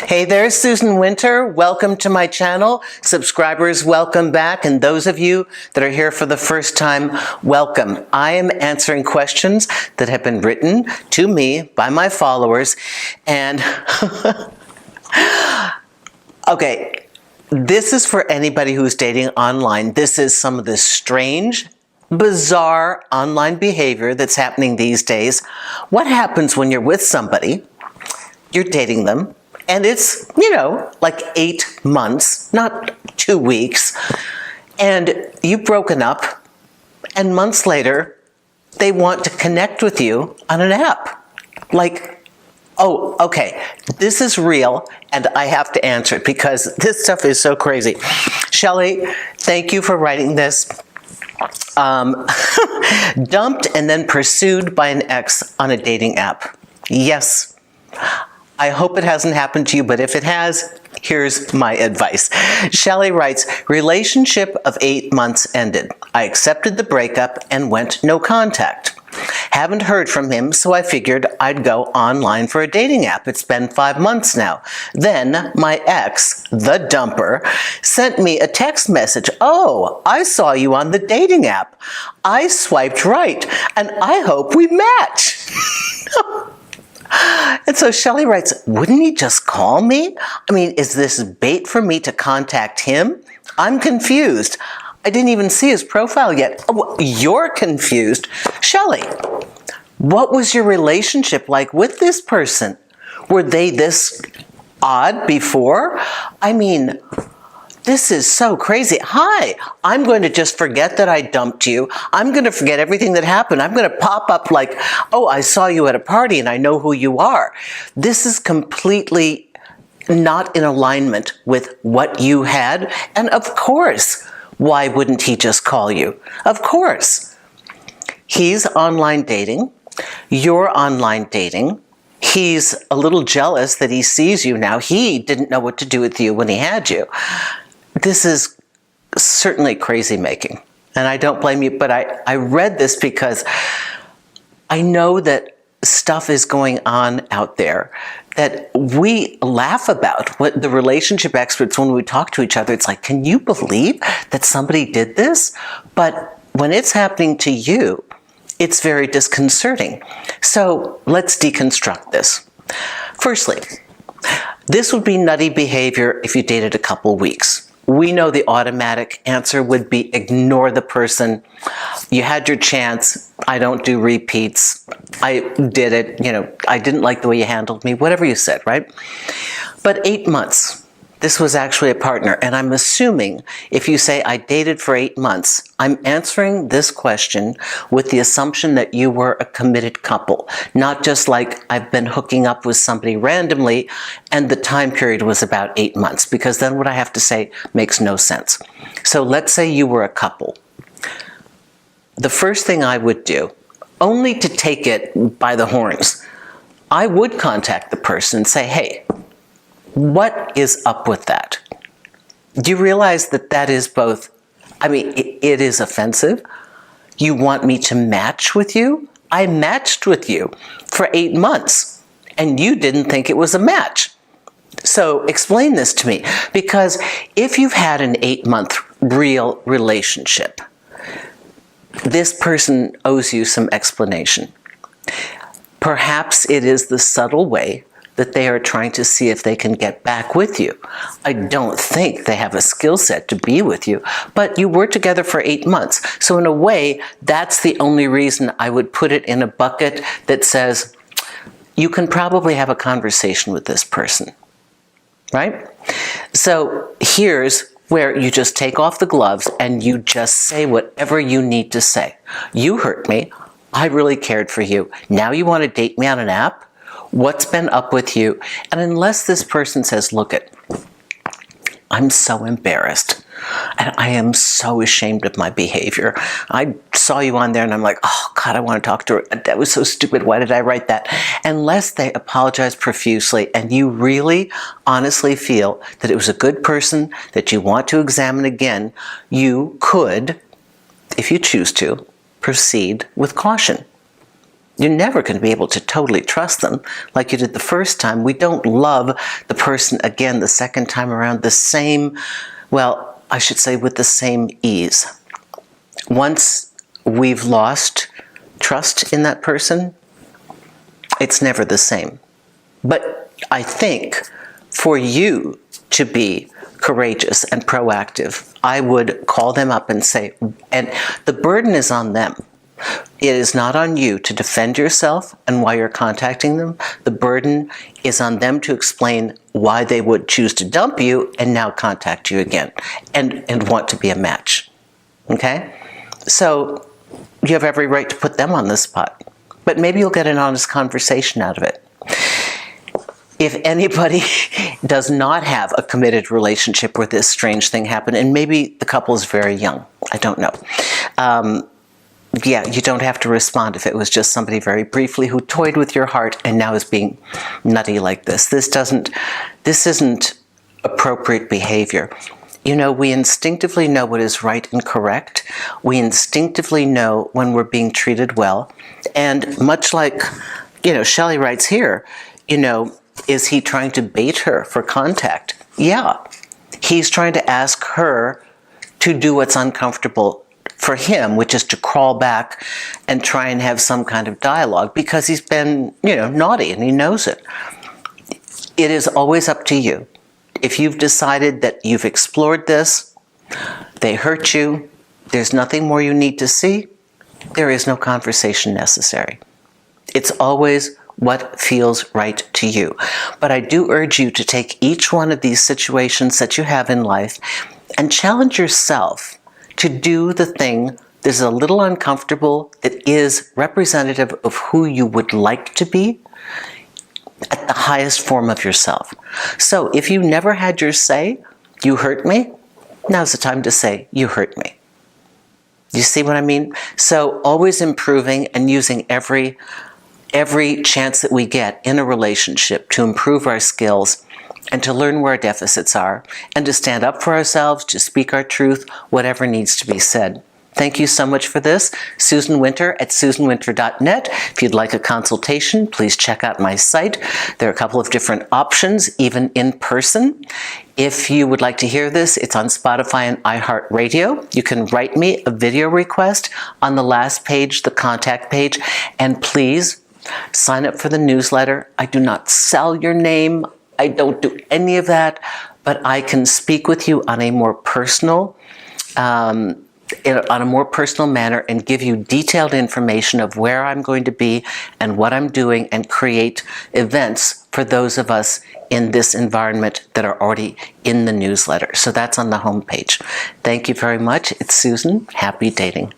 Hey there, Susan Winter. Welcome to my channel. Subscribers, welcome back. And those of you that are here for the first time, welcome. I am answering questions that have been written to me by my followers. And okay, this is for anybody who's dating online. This is some of the strange, bizarre online behavior that's happening these days. What happens when you're with somebody, you're dating them, and it's, like 8 months, not 2 weeks, and you've broken up, and months later, they want to connect with you on an app. Like, oh, okay, this is real, and I have to answer it because this stuff is so crazy. Shelly, thank you for writing this. Dumped and then pursued by an ex on a dating app. Yes. I hope it hasn't happened to you, but if it has, here's my advice. Shelly writes, relationship of 8 months ended. I accepted the breakup and went no contact. Haven't heard from him, so I figured I'd go online for a dating app. It's been 5 months now. Then my ex, the dumper, sent me a text message. Oh, I saw you on the dating app. I swiped right, and I hope we match. And so Shelly writes, wouldn't he just call me? I mean, is this bait for me to contact him? I'm confused. I didn't even see his profile yet. Oh, you're confused. Shelly, what was your relationship like with this person? Were they this odd before? I mean, this is so crazy. Hi, I'm going to just forget that I dumped you. I'm going to forget everything that happened. I'm going to pop up like, oh, I saw you at a party and I know who you are. This is completely not in alignment with what you had. And of course, why wouldn't he just call you? Of course. He's online dating. You're online dating. He's a little jealous that he sees you now. He didn't know what to do with you when he had you. This is certainly crazy making, and I don't blame you, but I read this because I know that stuff is going on out there that we laugh about. What the relationship experts, when we talk to each other, it's like, can you believe that somebody did this? But when it's happening to you, it's very disconcerting. So let's deconstruct this. Firstly, this would be nutty behavior if you dated a couple weeks. We know the automatic answer would be ignore the person. You had your chance. I don't do repeats. I did it. I didn't like the way you handled me, whatever you said, right? But 8 months, this was actually a partner. And I'm assuming if you say I dated for 8 months, I'm answering this question with the assumption that you were a committed couple, not just like I've been hooking up with somebody randomly and the time period was about 8 months, because then what I have to say makes no sense. So let's say you were a couple. The first thing I would do, only to take it by the horns, I would contact the person and say, hey, what is up with that? Do you realize that that is both, it is offensive. You want me to match with you? I matched with you for 8 months and you didn't think it was a match. So explain this to me, because if you've had an 8-month real relationship, this person owes you some explanation. Perhaps it is the subtle way that they are trying to see if they can get back with you. I don't think they have a skill set to be with you, but you were together for 8 months. So in a way, that's the only reason I would put it in a bucket that says, you can probably have a conversation with this person, right? So here's where you just take off the gloves and you just say whatever you need to say. You hurt me. I really cared for you. Now you want to date me on an app? What's been up with you? And unless this person says, look it, I'm so embarrassed and I am so ashamed of my behavior. I saw you on there and I'm like, oh God, I want to talk to her. That was so stupid. Why did I write that? Unless they apologize profusely and you really honestly feel that it was a good person that you want to examine again, you could, if you choose to, proceed with caution. You're never going to be able to totally trust them like you did the first time. We don't love the person again the second time around the same, well, I should say with the same ease. Once we've lost trust in that person, it's never the same. But I think for you to be courageous and proactive, I would call them up and say, and the burden is on them. It is not on you to defend yourself and why you're contacting them. The burden is on them to explain why they would choose to dump you and now contact you again and want to be a match. Okay? So you have every right to put them on the spot. But maybe you'll get an honest conversation out of it. If anybody does not have a committed relationship where this strange thing happened, and maybe the couple is very young, I don't know. Yeah, you don't have to respond if it was just somebody very briefly who toyed with your heart and now is being nutty like this. This isn't appropriate behavior. You know, we instinctively know what is right and correct. We instinctively know when we're being treated well. And much like, you know, Shelly writes here, you know, is he trying to bait her for contact? Yeah. He's trying to ask her to do what's uncomfortable for him, which is to crawl back and try and have some kind of dialogue because he's been, you know, naughty and he knows it. It is always up to you. If you've decided that you've explored this, they hurt you, there's nothing more you need to see, there is no conversation necessary. It's always what feels right to you. But I do urge you to take each one of these situations that you have in life and challenge yourself to do the thing that is a little uncomfortable, that is representative of who you would like to be at the highest form of yourself. So if you never had your say, you hurt me, now's the time to say, you hurt me. You see what I mean? So always improving and using every chance that we get in a relationship to improve our skills and to learn where our deficits are and to stand up for ourselves, to speak our truth, whatever needs to be said. Thank you so much for this. Susan Winter at susanwinter.net. If you'd like a consultation, please check out my site. There are a couple of different options, even in person. If you would like to hear this, it's on Spotify and iHeartRadio. You can write me a video request on the last page, the contact page, and please sign up for the newsletter. I do not sell your name. I don't do any of that, but I can speak with you on a more personal manner and give you detailed information of where I'm going to be and what I'm doing and create events for those of us in this environment that are already in the newsletter. So that's on the homepage. Thank you very much. It's Susan. Happy dating.